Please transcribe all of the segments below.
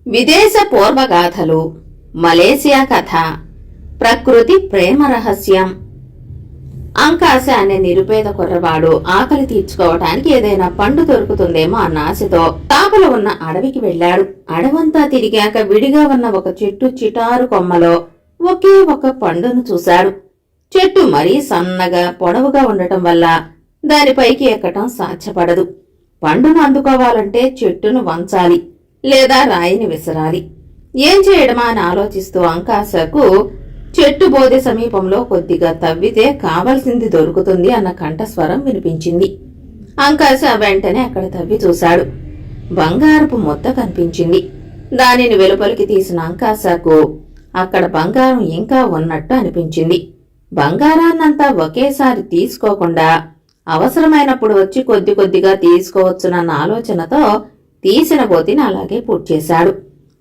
విదేశ పూర్వగాథలు, మలేసియా కథ, ప్రకృతి ప్రేమ రహస్యం. అంకాశ అనే నిరుపేద కుర్రవాడు ఆకలి తీర్చుకోవటానికి ఏదైనా పండు దొరుకుతుందేమో అన్న ఆశతో తాపల ఉన్న అడవికి వెళ్లాడు. అడవంతా తిరిగాక విడిగా ఉన్న ఒక చెట్టు చిటారు కొమ్మలో ఒకే ఒక పండును చూశాడు. చెట్టు మరీ సన్నగా పొడవుగా ఉండటం వల్ల దానిపైకి ఎక్కటం సాధ్యపడదు. పండును అందుకోవాలంటే చెట్టును వంచాలి లేదా రాయిని విసరాలి. ఏం చేయడమా అని ఆలోచిస్తూ అంకాశకు చెట్టు బోధె సమీపంలో కొద్దిగా తవ్వితే కావలసింది దొరుకుతుంది అన్న కంఠస్వరం వినిపించింది. అంకాశ వెంటనే అక్కడ తవ్వి చూశాడు. బంగారపు ముద్ద కనిపించింది. దానిని వెలుపలికి తీసిన అంకాశకు అక్కడ బంగారం ఇంకా ఉన్నట్టు అనిపించింది. బంగారాన్నంతా ఒకేసారి తీసుకోకుండా అవసరమైనప్పుడు వచ్చి కొద్ది కొద్దిగా తీసుకోవచ్చునన్న ఆలోచనతో తీసిన బోతిని అలాగే పూడ్చేశాడు.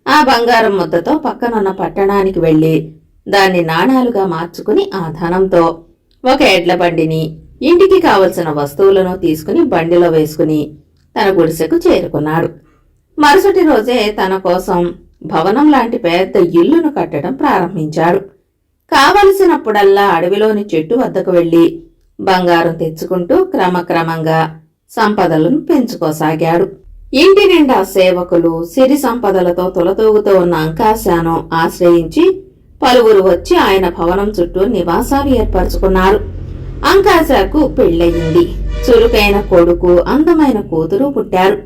ఆ బంగారం ముద్దతో పక్కనున్న పట్టణానికి వెళ్లి దాన్ని నాణాలుగా మార్చుకుని ఆ ధనంతో ఒక ఎడ్ల బండిని, ఇంటికి కావలసిన వస్తువులను తీసుకుని బండిలో వేసుకుని తన గుడిసెకు చేరుకున్నాడు. మరుసటి రోజే తన కోసం భవనం లాంటి పెద్ద ఇల్లును కట్టడం ప్రారంభించాడు. కావలసినప్పుడల్లా అడవిలోని చెట్టు వద్దకు వెళ్లి బంగారం తెచ్చుకుంటూ క్రమక్రమంగా సంపదలను పెంచుకోసాగాడు. ఇంటి నిండా సేవకులు సిరి సంపదలతో తులతూగుతూ ఉన్న అంకాశను ఆశ్రయించి పలువురు వచ్చి ఆయన భవనం చుట్టూ నివాసాలు ఏర్పరచుకున్నారు. అంకాశకు పెళ్లయింది. చురుకైన కొడుకు, అందమైన కూతురు పుట్టారు.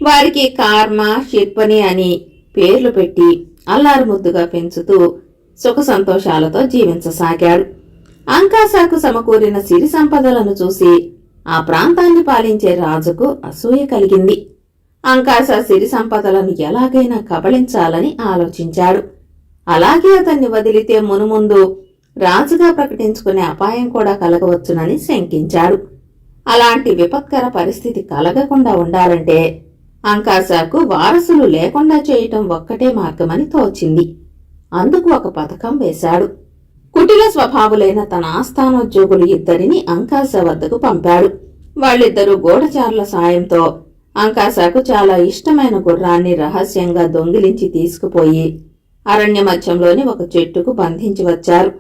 వారికి కార్మ, షిర్పని అని పేర్లు పెట్టి అల్లారు ముద్దుగా పెంచుతూ సుఖ సంతోషాలతో జీవించసాగాడు. అంకాశకు సమకూరిన సిరి సంపదలను చూసి ఆ ప్రాంతాన్ని పాలించే రాజుకు అసూయ కలిగింది. అంకాశ సిరి సంపదలను ఎలాగైనా కబళించాలని ఆలోచించాడు. అలాగే అతన్ని వదిలితే మునుముందు రాజుగా ప్రకటించుకునే అపాయం కూడా కలగవచ్చునని శంకించాడు. అలాంటి విపత్కర పరిస్థితి కలగకుండా ఉండాలంటే అంకాశకు వారసులు లేకుండా చేయటం ఒక్కటే మార్గమని తోచింది. అందుకు ఒక పథకం వేశాడు. కుటిల స్వభావులైన తన ఆస్థానోద్యోగులు ఇద్దరిని అంకాశ వద్దకు పంపాడు. వాళ్ళిద్దరూ గూఢచారుల సాయంతో అంకాశకు చాలా ఇష్టమైన గుర్రాన్ని రహస్యంగా దొంగిలించి తీసుకుపోయి అరణ్య మధ్యంలోని ఒక చెట్టుకు బంధించి వచ్చారు.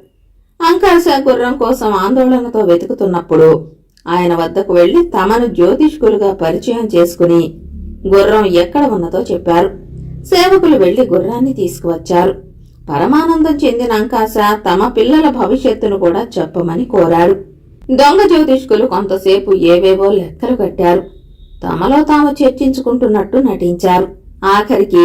అంకాశ గుర్రం కోసం ఆందోళనతో వెతుకుతున్నప్పుడు ఆయన వద్దకు వెళ్లి తమను జ్యోతిష్కులుగా పరిచయం చేసుకుని గుర్రం ఎక్కడ ఉన్నదో చెప్పారు. సేవకులు వెళ్లి గుర్రాన్ని తీసుకువచ్చారు. పరమానందం చెందిన అంకాశ తమ పిల్లల భవిష్యత్తును కూడా చెప్పమని కోరాడు. దొంగ జ్యోతిష్కులు కొంతసేపు ఏవేవో లెక్కలు కట్టారు. తమలో తాము చర్చించుకుంటున్నట్టు నటించారు. ఆఖరికి,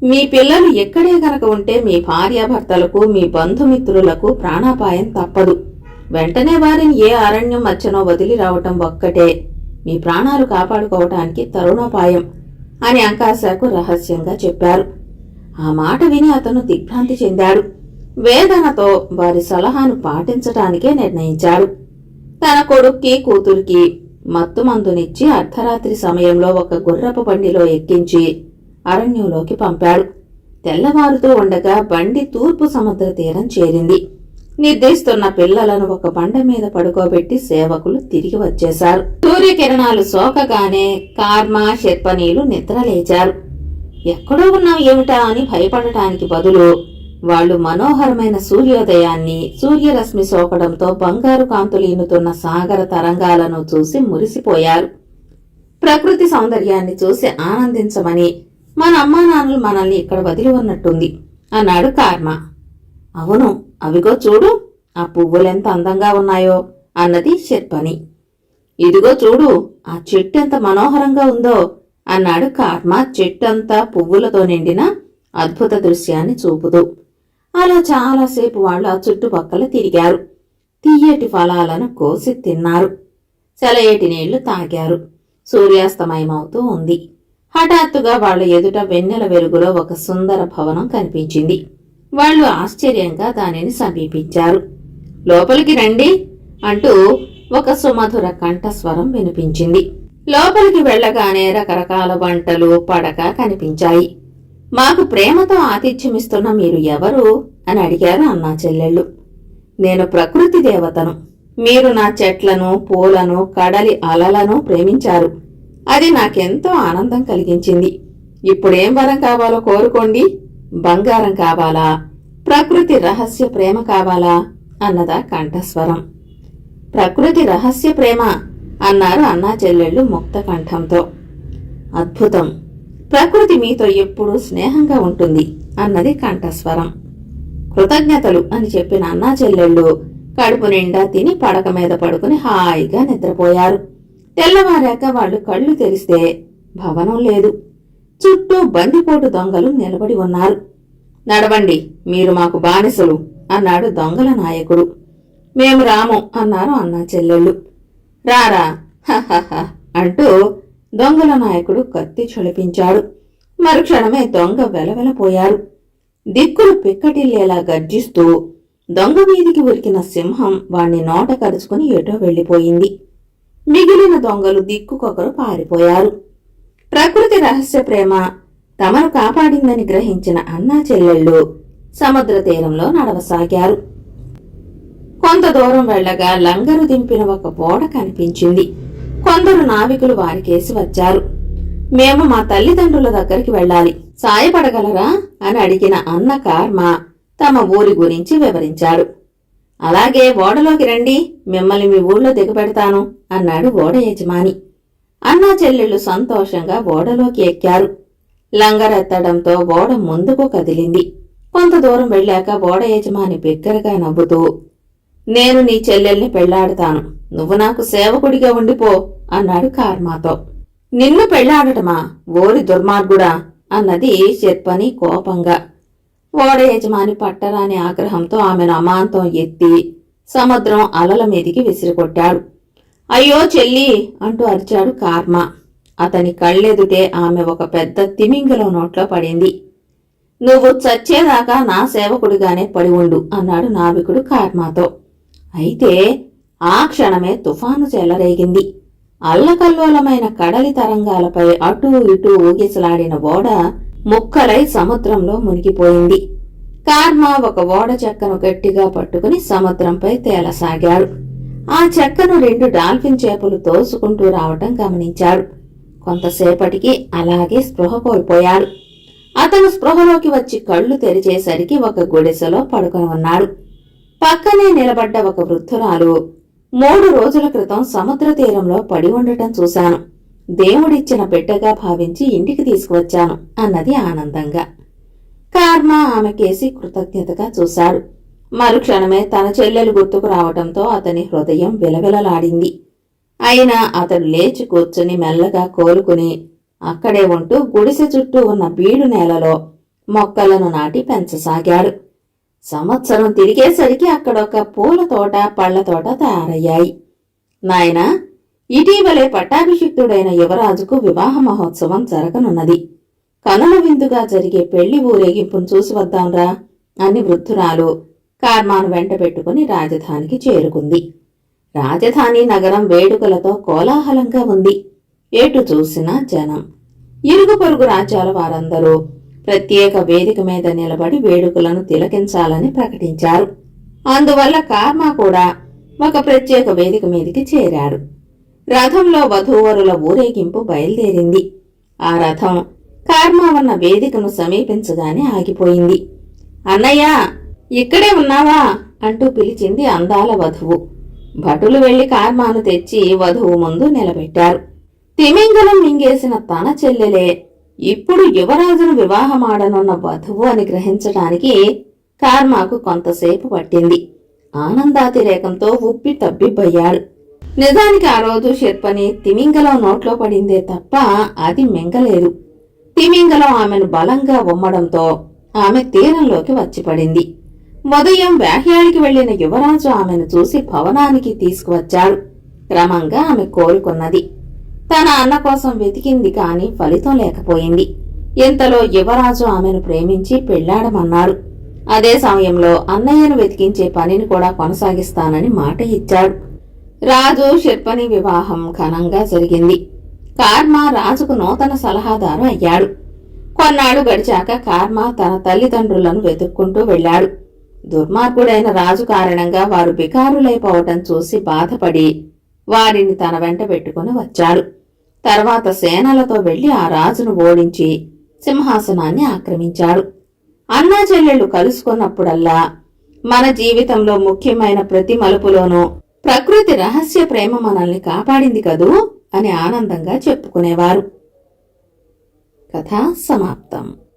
మీ పిల్లలు ఎక్కడే గనక ఉంటే మీ భార్యాభర్తలకు, మీ బంధుమిత్రులకు ప్రాణాపాయం తప్పదు. వెంటనే వారిని ఏ అరణ్యం మధ్యనో వదిలి రావటం ఒక్కటే మీ ప్రాణాలు కాపాడుకోవటానికి తరుణోపాయం అని అంకాశకు రహస్యంగా చెప్పారు. ఆ మాట విని అతను దిగ్భ్రాంతి చెందాడు. వేదనతో వారి సలహాను పాటించటానికే నిర్ణయించాడు. తన కొడుక్కి, కూతురికి మత్తుమందునిచ్చి అర్ధరాత్రి సమయంలో ఒక గుర్రపు బండిలో ఎక్కించి అరణ్యంలోకి పంపాడు. తెల్లవారుతూ ఉండగా బండి తూర్పు సముద్ర తీరం చేరింది. నిద్రిస్తున్న పిల్లలను ఒక బండ మీద పడుకోబెట్టి సేవకులు తిరిగి వచ్చేశారు. సూర్యకిరణాలు సోకగానే కార్మ, షెర్పనీలు నిద్రలేచారు. ఎక్కడో ఉన్నాం ఏమిటా అని భయపడటానికి బదులు వాళ్లు మనోహరమైన సూర్యోదయాన్ని, సూర్యరశ్మి సోకడంతో బంగారు కాంతులు ఈనుతున్న సాగర తరంగాలను చూసి మురిసిపోయారు. ప్రకృతి సౌందర్యాన్ని చూసి ఆనందించమని మన అమ్మానాన్నలు మనల్ని ఇక్కడ వదిలి ఉన్నట్టుంది అన్నాడు కార్మ. అవును, అవిగో చూడు, ఆ పువ్వులెంత అందంగా ఉన్నాయో అన్నది షెర్పని. ఇదిగో చూడు, ఆ చెట్టు ఎంత మనోహరంగా ఉందో అన్నాడు కార్మ చెట్టంతా పువ్వులతో నిండిన అద్భుత దృశ్యాన్ని చూపుతూ. అలా చాలాసేపు వాళ్ళు ఆ చుట్టుపక్కల తిరిగారు. తీయటి ఫలాలను కోసి తిన్నారు. సెలయేటి నీళ్లు తాగారు. సూర్యాస్తమయమవుతూ ఉంది. హఠాత్తుగా వాళ్ల ఎదుట వెన్నెల వెలుగులో ఒక సుందర భవనం కనిపించింది. వాళ్లు ఆశ్చర్యంగా దానిని సమీపించారు. లోపలికి రండి అంటూ ఒక సుమధుర కంఠస్వరం వినిపించింది. లోపలికి వెళ్లగానే రకరకాల వంటలు, పడక కనిపించాయి. మాకు ప్రేమతో ఆతిథ్యమిస్తున్న మీరు ఎవరు అని అడిగారు అన్నా చెల్లెళ్ళు. నేను ప్రకృతి దేవతను. మీరు నా చెట్లను, పూలను, కడలి అలలను ప్రేమించారు. అది నాకెంతో ఆనందం కలిగించింది. ఇప్పుడేం వరం కావాలో కోరుకోండి. బంగారం కావాలా, ప్రకృతి రహస్య ప్రేమ కావాలా అన్నదా కంఠస్వరం. ప్రకృతి రహస్య ప్రేమ అన్నారు అన్నా చెల్లెళ్ళు ముక్త కంఠంతో. అద్భుతం, ప్రకృతి మీతో ఎప్పుడూ స్నేహంగా ఉంటుంది అన్నది కంఠస్వరం. కృతజ్ఞతలు అని చెప్పిన అన్నా చెల్లెళ్ళు కడుపు నిండా తిని పడక మీద పడుకుని హాయిగా నిద్రపోయారు. తెల్లవారాక వాళ్ళు కళ్ళు తెరిస్తే భవనం లేదు. చుట్టూ బందిపోటు దొంగలు నిలబడి ఉన్నారు. నడవండి, మీరు మాకు బానిసలు అన్నాడు దొంగల నాయకుడు. మేము రాము అన్నారు అన్నా చెల్లెళ్ళు. రారా హహహ అంటూ దొంగల నాయకుడు కత్తి చొలిపించాడు. మరుక్షణమే దొంగ వెలవెలపోయాడు. దిక్కులు పిక్కటిల్లేలా గర్జిస్తూ దొంగ మీదికి ఉరికిన సింహం వాణ్ణి నోట కరుచుకుని ఎటో వెళ్లిపోయింది. మిగిలిన దొంగలు దిక్కుకొకరు పారిపోయారు. ప్రకృతి రహస్య ప్రేమ తమను కాపాడిందని గ్రహించిన అన్నా చెల్లెళ్ళు సముద్ర తీరంలో నడవసాగారు. కొంత దూరం వెళ్లగా లంగరు దింపిన ఒక ఓడ కనిపించింది. కొందరు నావికులు వారికేసి వచ్చారు. మేము మా తల్లిదండ్రుల దగ్గరికి వెళ్ళాలి, సాయపడగలరా అని అడిగిన అన్న కార్మ తమ ఊరి గురించి వివరించాడు. అలాగే ఓడలోకి రండి, మిమ్మల్ని మీ ఊళ్ళో దిగబెడతాను అన్నాడు ఓడ యజమాని. అన్నా చెల్లెళ్ళు సంతోషంగా ఓడలోకి ఎక్కారు. లంగరెత్తడంతో ఓడ ముందుకు కదిలింది. కొంత దూరం వెళ్ళాక ఓడ యజమాని బిగ్గరగా నవ్వుతూ, నేను నీ చెల్లెల్ని పెళ్లాడతాను, నువ్వు నాకు సేవకుడిగా ఉండిపో అన్నాడు కార్మాతో. నిన్ను పెళ్లాడటమా, ఓరి దుర్మార్గుడా అన్నది శర్పని కోపంగా. ఓడ యజమాని పట్టరాని ఆగ్రహంతో ఆమెను అమాంతం ఎత్తి సముద్రం అలల మీదికి విసిరికొట్టాడు. అయ్యో చెల్లి అంటూ అరిచాడు కార్మ. అతని కళ్ళెదుటే ఆమె ఒక పెద్ద తిమింగలం నోట్లో పడింది. నువ్వు చచ్చేదాకా నా సేవకుడిగానే పడి ఉండు అన్నాడు నావికుడు కార్మాతో. అయితే ఆ క్షణమే తుఫాను చెలరేగింది. అల్లకల్లోలమైన కడలి తరంగాలపై అటూ ఇటూ ఊగిసలాడిన ఓడ ముక్కలై సముద్రంలో మునిగిపోయింది. కార్మ ఒక ఓడ చెక్కను గట్టిగా పట్టుకుని సముద్రంపై తేలసాగాడు. ఆ చెక్కను 2 డాల్ఫిన్ చేపలు తోసుకుంటూ రావటం గమనించాడు. కొంతసేపటికి అలాగే స్పృహ కోల్పోయాడు. అతను స్పృహలోకి వచ్చి కళ్ళు తెరిచేసరికి ఒక గుడిసెలో పడుకొని ఉన్నాడు. పక్కనే నిలబడ్డ ఒక వృద్ధురాలు, 3 రోజుల క్రితం సముద్ర తీరంలో పడి ఉండటం చూశాను, దేవుడిచ్చిన బిడ్డగా భావించి ఇంటికి తీసుకువచ్చాను అన్నది ఆనందంగా. కార్మ ఆమెకేసి కృతజ్ఞతగా చూశాడు. మరుక్షణమే తన చెల్లెలు గుర్తుకు రావటంతో అతని హృదయం విలవిలలాడింది. అయినా అతడు లేచి కూర్చుని మెల్లగా కోలుకుని అక్కడే ఉంటూ గుడిసె చుట్టూ ఉన్న బీడు నేలలో మొక్కలను నాటి పెంచసాగాడు. సంవత్సరం తిరిగేసరికి అక్కడొక పూల తోట, పళ్ల తోట తయారయ్యాయి. నాయనా, ఇటీవలే పట్టాభిషిక్తుడైన యువరాజుకు వివాహ మహోత్సవం జరగనున్నది. కనుల విందుగా జరిగే పెళ్లి ఊరేగింపును చూసి వద్దాంరా అని వృద్ధురాలు కార్మాను వెంట పెట్టుకుని రాజధానికి చేరుకుంది. రాజధాని నగరం వేడుకలతో కోలాహలంగా ఉంది. ఎటు చూసినా జనం. ఇరుగు పొరుగు రాజ్యాల వారందరూ ప్రత్యేక వేదిక మీద నిలబడి వేడుకలను తిలకించాలని ప్రకటించారు. అందువల్ల కార్మా కూడా ఒక ప్రత్యేక వేదిక మీదికి చేరాడు. రథంలో వధూవరుల ఊరేగింపు బయలుదేరింది. ఆ రథం కార్మా ఉన్న వేదికను సమీపించగానే ఆగిపోయింది. అన్నయ్య, ఇక్కడే ఉన్నావా అంటూ పిలిచింది అందాల వధువు. భటులు వెళ్లి కార్మాను తెచ్చి వధువు ముందు నిలబెట్టారు. తిమింగలం మింగేసిన తన చెల్లెలే ఇప్పుడు యువరాజును వివాహమాడనున్న వధువు అని గ్రహించటానికి కార్మాకు కొంతసేపు పట్టింది. ఆనందాతిరేకంతో ఉప్పి తబ్బిబ్బయ్యాడు. నిజానికి ఆ రోజు శర్పని తిమింగలం నోట్లో పడిందే తప్ప అది మింగలేదు. తిమింగలం ఆమెను బలంగా ఉమ్మడంతో ఆమె తీరంలోకి వచ్చిపడింది. ఉదయం వ్యాహ్యాడికి వెళ్లిన యువరాజు ఆమెను చూసి భవనానికి తీసుకువచ్చాడు. క్రమంగా ఆమె కోలుకున్నది. తన అన్న కోసం వెతికింది కాని ఫలితం లేకపోయింది. ఇంతలో యువరాజు ఆమెను ప్రేమించి పెళ్లాడమన్నాడు. అదే సమయంలో అన్నయ్యను వెతికించే పనిని కూడా కొనసాగిస్తానని మాట ఇచ్చాడు. రాజు శర్పని వివాహం ఘనంగా జరిగింది. కార్మా రాజుకు నూతన సలహాదారు అయ్యాడు. కొన్నాళ్లు గడిచాక కార్మా తన తల్లిదండ్రులను వెతుక్కుంటూ వెళ్లాడు. దుర్మార్గుడైన రాజు కారణంగా వారు బికారులైపోవటం చూసి బాధపడి వారిని తన వెంట పెట్టుకుని వచ్చాడు. తర్వాత సేనలతో వెళ్లి ఆ రాజును ఓడించి సింహాసనాన్ని ఆక్రమించాడు. అన్నా చెల్లెళ్ళు కలుసుకున్నప్పుడల్లా మన జీవితంలో ముఖ్యమైన ప్రతి మలుపులోనూ ప్రకృతి రహస్య ప్రేమ మనల్ని కాపాడింది కదూ అని ఆనందంగా చెప్పుకునేవారు. కథ సమాప్తం.